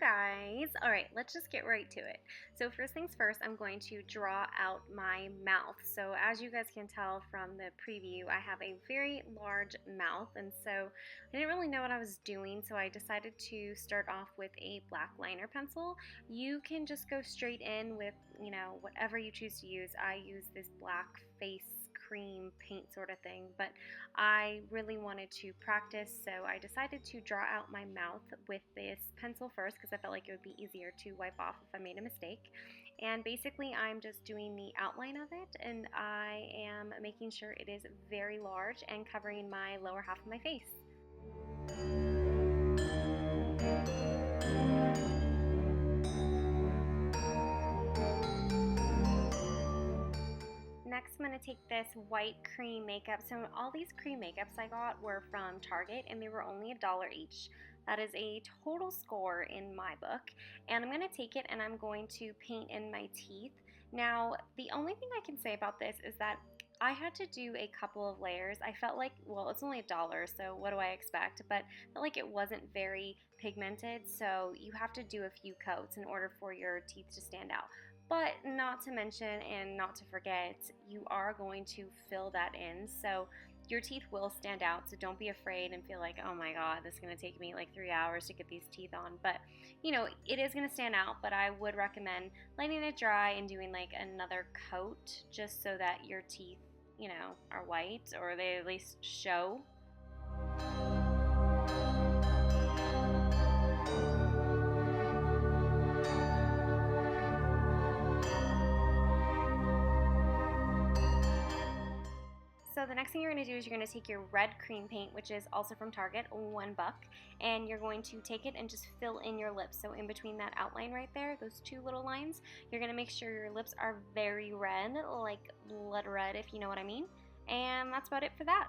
guys. All right, let's just get right to it. So first things first, I'm going to draw out my mouth. So as you guys can tell from the preview, I have a very large mouth, and so I didn't really know what I was doing, so I decided to start off with a black liner pencil. You can just go straight in with, whatever you choose to use. I use this black face cream paint sort of thing, but I really wanted to practice, so I decided to draw out my mouth with this pencil first because I felt like it would be easier to wipe off if I made a mistake. And basically I'm just doing the outline of it, and I am making sure it is very large and covering my lower half of my face. Next, I'm going to take this white cream makeup. So all these cream makeups I got were from Target, and they were only $1 each. That is a total score in my book. And I'm going to take it and I'm going to paint in my teeth. Now, the only thing I can say about this is that I had to do a couple of layers. I felt like, well, it's only $1, so what do I expect? But I felt like it wasn't very pigmented, so you have to do a few coats in order for your teeth to stand out. But not to mention and not to forget, you are going to fill that in, so your teeth will stand out, so don't be afraid and feel like, oh my god, this is going to take me like 3 hours to get these teeth on. But it is going to stand out, but I would recommend letting it dry and doing like another coat just so that your teeth, are white, or they at least show. So the next thing you're going to do is you're going to take your red cream paint, which is also from Target, $1, and you're going to take it and just fill in your lips. So in between that outline right there, those two little lines, you're going to make sure your lips are very red, like blood red, if you know what I mean. And that's about it for that.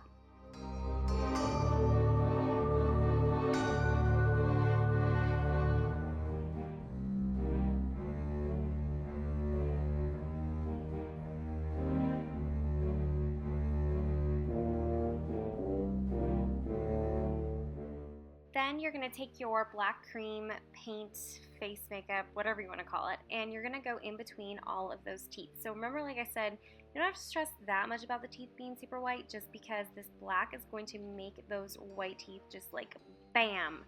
Then you're going to take your black cream paint, face makeup, whatever you want to call it, and you're going to go in between all of those teeth. So remember, like I said, you don't have to stress that much about the teeth being super white, just because this black is going to make those white teeth just like bam,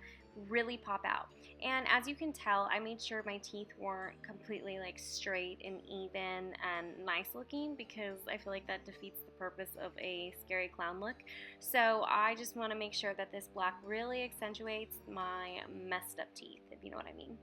really pop out. And as you can tell, I made sure my teeth weren't completely like straight and even and nice looking, because I feel like that defeats the purpose of a scary clown look. So I just want to make sure that this black really accentuates my messed up teeth, if you know what I mean.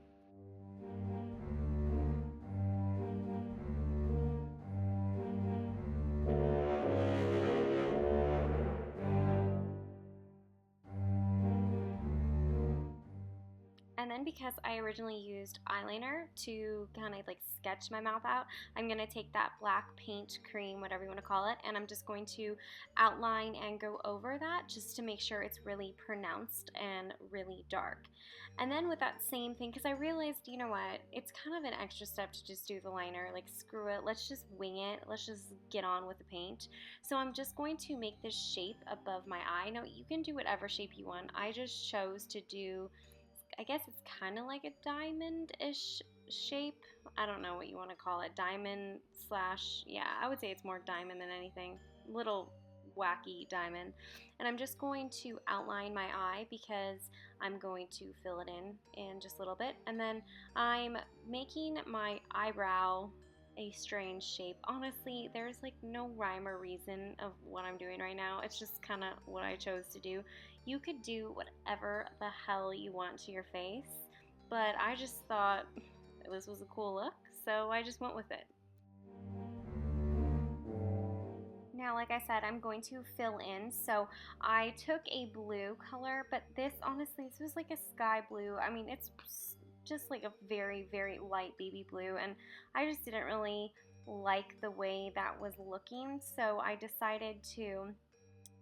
And then because I originally used eyeliner to kind of like sketch my mouth out, I'm going to take that black paint cream, whatever you want to call it, and I'm just going to outline and go over that just to make sure it's really pronounced and really dark. And then with that same thing, because I realized, you know what, it's kind of an extra step to just do the liner, like screw it, let's just wing it, let's just get on with the paint. So I'm just going to make this shape above my eye. Now you can do whatever shape you want. I just chose to do, I guess it's kind of like a diamond-ish shape. I don't know what you want to call it. Diamond slash, yeah, I would say it's more diamond than anything. Little wacky diamond. And I'm just going to outline my eye because I'm going to fill it in just a little bit. And then I'm making my eyebrow a strange shape. Honestly, there's like no rhyme or reason of what I'm doing right now. It's just kind of what I chose to do. You could do whatever the hell you want to your face, but I just thought this was a cool look, so I just went with it. Now, like I said, I'm going to fill in. So I took a blue color, but this, honestly, this was like a sky blue. I mean, it's just like a very, very light baby blue, and I just didn't really like the way that was looking, so I decided to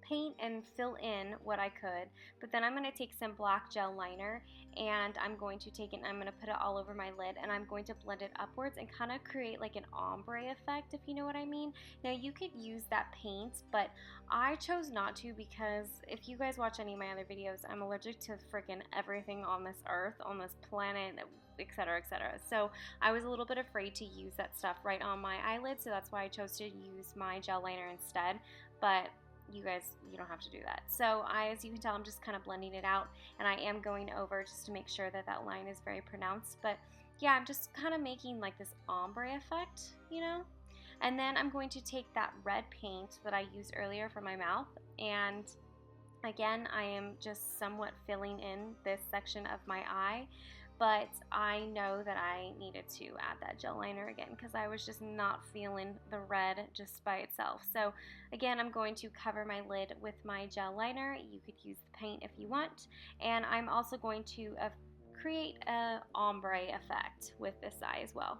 paint and fill in what I could, but then I'm going to take some black gel liner and I'm going to take it and I'm going to put it all over my lid, and I'm going to blend it upwards and kind of create like an ombre effect, if you know what I mean. Now you could use that paint, but I chose not to because if you guys watch any of my other videos, I'm allergic to freaking everything on this earth, on this planet, etc., etc. So I was a little bit afraid to use that stuff right on my eyelid, so that's why I chose to use my gel liner instead. But you guys, you don't have to do that. So as you can tell, I'm just kind of blending it out, and I am going over just to make sure that that line is very pronounced. But yeah, I'm just kind of making like this ombre effect, you know? And then I'm going to take that red paint that I used earlier for my mouth, and again, I am just somewhat filling in this section of my eye, but I know that I needed to add that gel liner again because I was just not feeling the red just by itself. So again, I'm going to cover my lid with my gel liner. You could use the paint if you want, and I'm also going to create an ombre effect with this eye as well.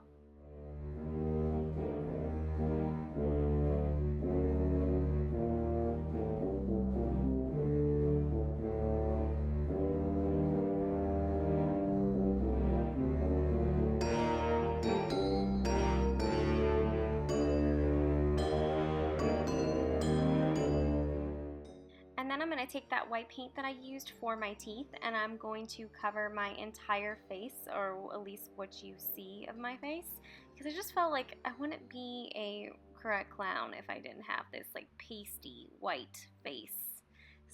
And then I'm going to take that white paint that I used for my teeth and I'm going to cover my entire face, or at least what you see of my face, because I just felt like I wouldn't be a correct clown if I didn't have this like pasty white face.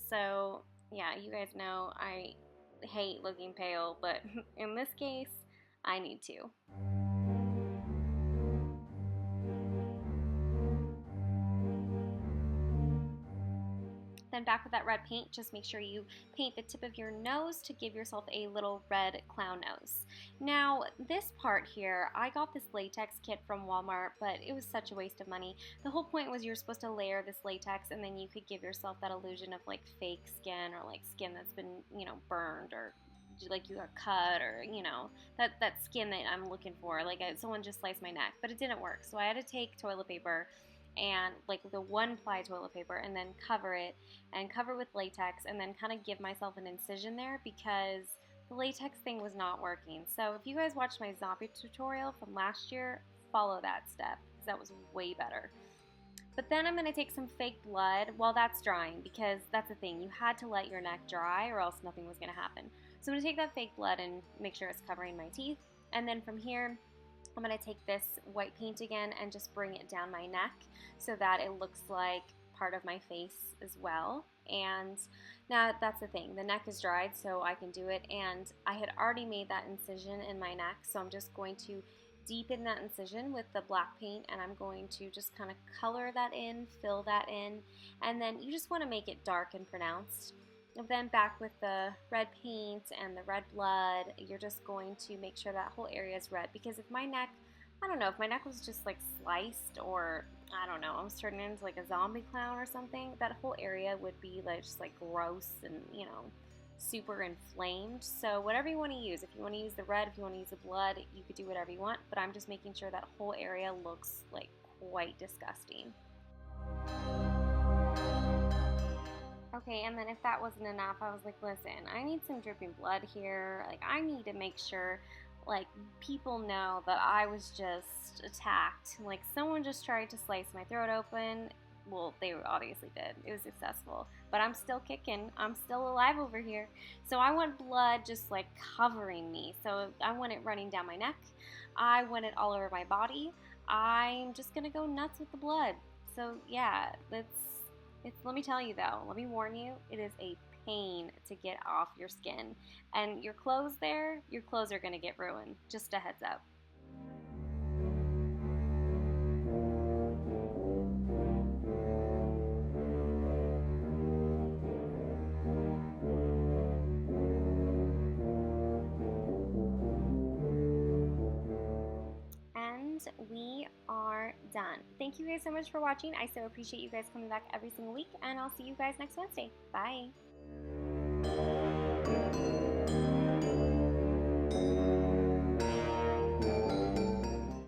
So yeah, you guys know I hate looking pale, but in this case, I need to. Then back with that red paint, just make sure you paint the tip of your nose to give yourself a little red clown nose. Now, this part here, I got this latex kit from Walmart, but it was such a waste of money. The whole point was you're supposed to layer this latex and then you could give yourself that illusion of like fake skin, or like skin that's been, you know, burned, or like you got cut, or you know, that skin that I'm looking for, like someone just sliced my neck. But it didn't work, so I had to take toilet paper and like the 1-ply toilet paper and then cover it and cover with latex and then kind of give myself an incision there because the latex thing was not working. So if you guys watched my zombie tutorial from last year, follow that step because that was way better. But then I'm going to take some fake blood while that's drying, because that's the thing, you had to let your neck dry or else nothing was going to happen. So I'm going to take that fake blood and make sure it's covering my teeth, and then from here I'm going to take this white paint again and just bring it down my neck so that it looks like part of my face as well. And now that's the thing, the neck is dried so I can do it, and I had already made that incision in my neck, so I'm just going to deepen that incision with the black paint, and I'm going to just kind of color that in, fill that in, and then you just want to make it dark and pronounced. And then back with the red paint and the red blood, you're just going to make sure that whole area is red, because if my neck, I don't know, if my neck was just like sliced, or I don't know, I was turning into like a zombie clown or something, that whole area would be like just like gross and, you know, super inflamed. So whatever you want to use, if you want to use the red, if you want to use the blood, you could do whatever you want, but I'm just making sure that whole area looks like quite disgusting. Okay, and then if that wasn't enough, I was like, listen, I need some dripping blood here. Like, I need to make sure, like, people know that I was just attacked. Like, someone just tried to slice my throat open. Well, they obviously did. It was successful. But I'm still kicking. I'm still alive over here. So I want blood just, like, covering me. So I want it running down my neck. I want it all over my body. I'm just going to go nuts with the blood. So, yeah, let me tell you though, let me warn you, it is a pain to get off your skin. And your clothes are going to get ruined. Just a heads up. We are done. Thank you guys so much for watching. I so appreciate you guys coming back every single week, and I'll see you guys next Wednesday. Bye.